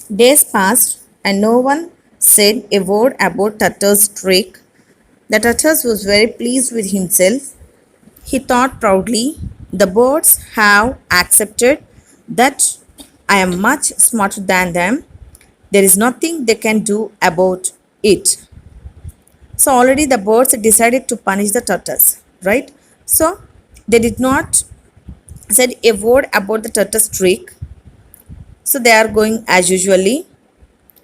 Days passed, and no one said a word about Tutter's trick. The tortoise was very pleased with himself. He thought proudly, the birds have accepted that I am much smarter than them. There is nothing they can do about it. So already the birds decided to punish the tortoise, right? So they did not said a word about the tortoise trick. So they are going as usually.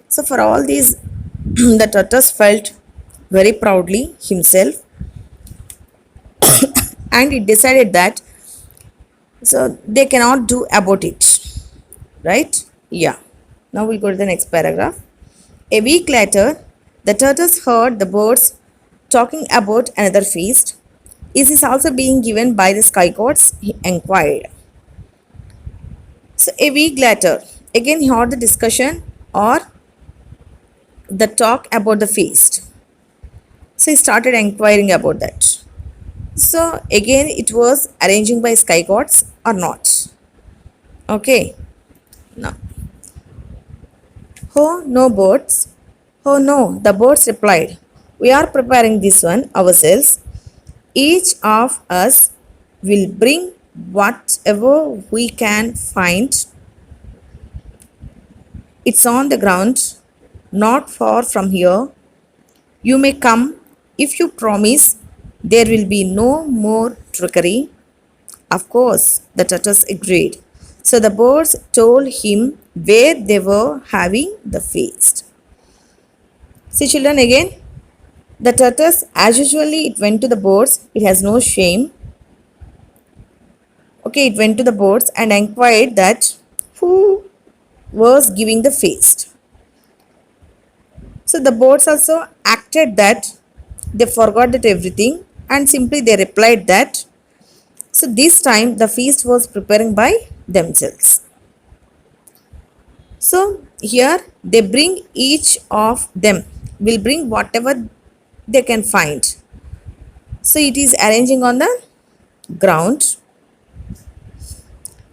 So for all these, the tortoise felt very proudly himself, and it decided that so they cannot do about it, right? Yeah. Now we go to the next paragraph. A week later, the tortoise heard the birds talking about another feast. Is this also being given by the sky gods? He inquired. So a week later, again he heard the discussion or the talk about the feast. So he started inquiring about that. So again it was arranging by sky gods or not. Okay. Now, oh no birds. Oh no, the birds replied. We are preparing this one ourselves. Each of us will bring whatever we can find. It's on the ground, not far from here. You may come if you promise there will be no more trickery. Of course, the tortoise agreed. So the birds told him where they were having the feast. See, children, again, the tortoise, as usually, it went to the birds. It has no shame. Okay, it went to the birds and inquired that who was giving the feast. So the birds also acted that they forgot that everything, and simply they replied that so this time the feast was preparing by themselves. So here they bring, each of them will bring whatever they can find. So it is arranging on the ground,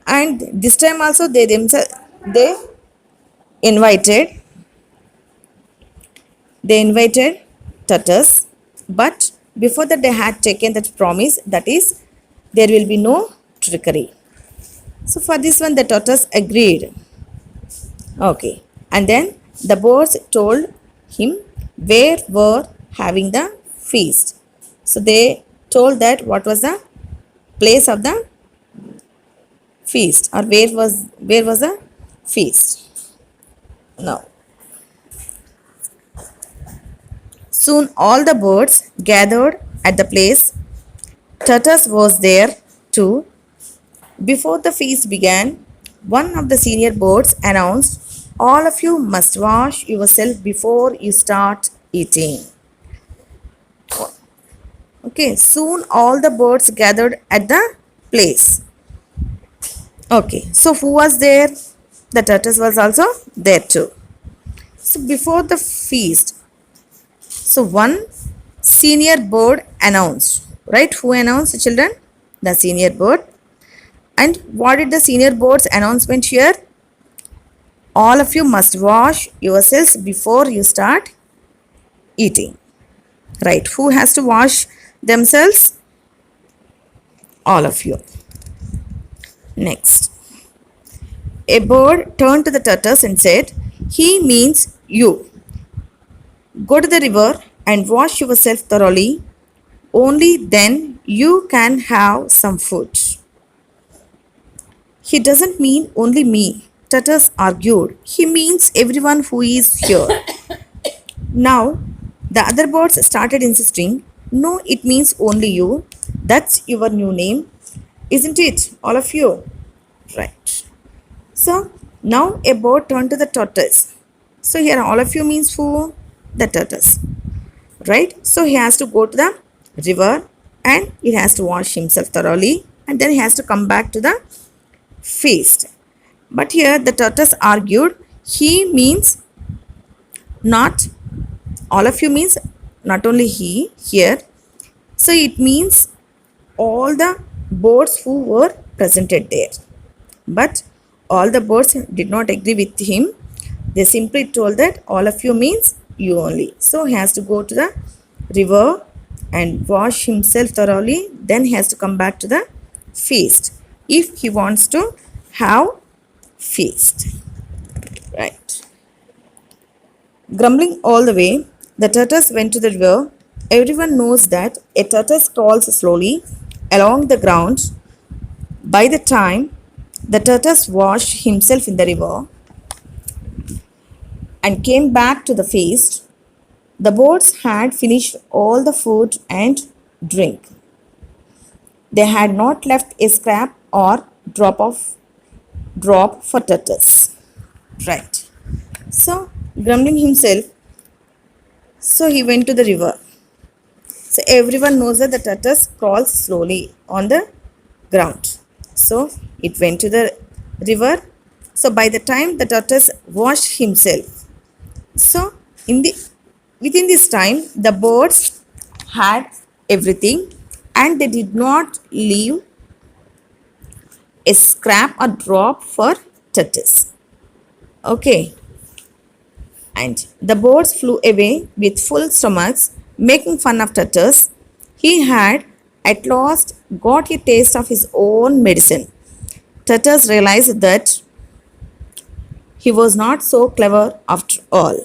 and this time also they themselves invited they invited tortoise, but before that they had taken that promise, that is there will be no trickery. So for this one the tortoise agreed. Okay, and then the birds told him where were having the feast. So they told that what was the place of the feast, or where was the feast. Now soon all the birds gathered at the place. Tortoise was there too. Before the feast began, one of the senior birds announced, all of you must wash yourself before you start eating. Okay, soon all the birds gathered at the place. Okay, so who was there? The tortoise was also there too. So before the feast, so one senior bird announced, right? Who announced, children? The senior bird. And what did the senior bird's announcement here? All of you must wash yourselves before you start eating. Right? Who has to wash themselves? All of you. Next. A bird turned to the tortoise and said, he means you. Go to the river and wash yourself thoroughly. Only then you can have some food. He doesn't mean only me, tortoise argued. He means everyone who is here. Now, the other birds started insisting, no, it means only you. That's your new name, isn't it, all of you? Right. So, now a bird turned to the tortoise. So, here all of you means who? The tortoise. Right. So, he has to go to the river and he has to wash himself thoroughly, and then he has to come back to the feast. But here the tortoise argued, he means not all of you, means not only he here. So it means all the birds who were presented there. But all the birds did not agree with him. They simply told that all of you means you only. So he has to go to the river and wash himself thoroughly. Then he has to come back to the feast if he wants to have feast. Right. Grumbling all the way, the tortoise went to the river. Everyone knows that a tortoise crawls slowly along the ground. By the time the tortoise washed himself in the river and came back to the feast, the birds had finished all the food and drink. They had not left a scrap or drop for tortoise. Right. So, grumbling himself, so he went to the river. So, everyone knows that the tortoise crawls slowly on the ground. So, it went to the river. So, by the time the tortoise washed himself, so within this time, the birds had everything and they did not leave a scrap or drop for tortoise. Okay. And the birds flew away with full stomachs, making fun of tortoise. He had at last got a taste of his own medicine. Tortoise realized that he was not so clever after all.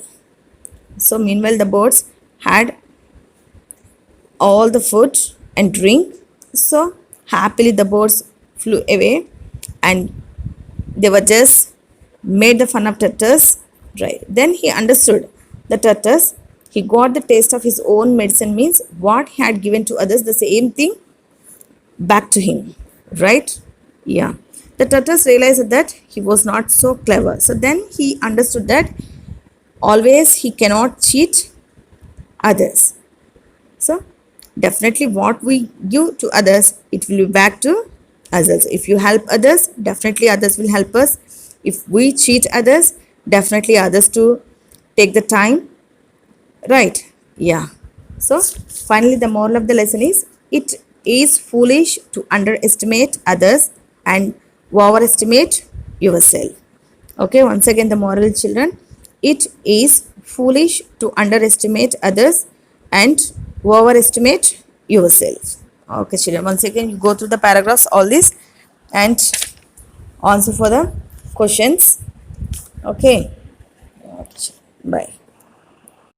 So meanwhile the birds had all the food and drink. So happily the birds flew away and they were just made the fun of tortoise. Right. Then he understood the tortoise. He got the taste of his own medicine means what he had given to others, the same thing back to him. Right? Yeah. The tortoise realized that he was not so clever. So then he understood that always he cannot cheat others. So definitely what we give to others, it will be back to us also. If you help others, definitely others will help us. If we cheat others, definitely others to take the time. Right. Yeah. So finally the moral of the lesson is, it is foolish to underestimate others and overestimate yourself. Okay, once again the moral, children. It is foolish to underestimate others and overestimate yourself. Okay, children. Once again you go through the paragraphs, all this, and answer for the questions. Okay. Bye.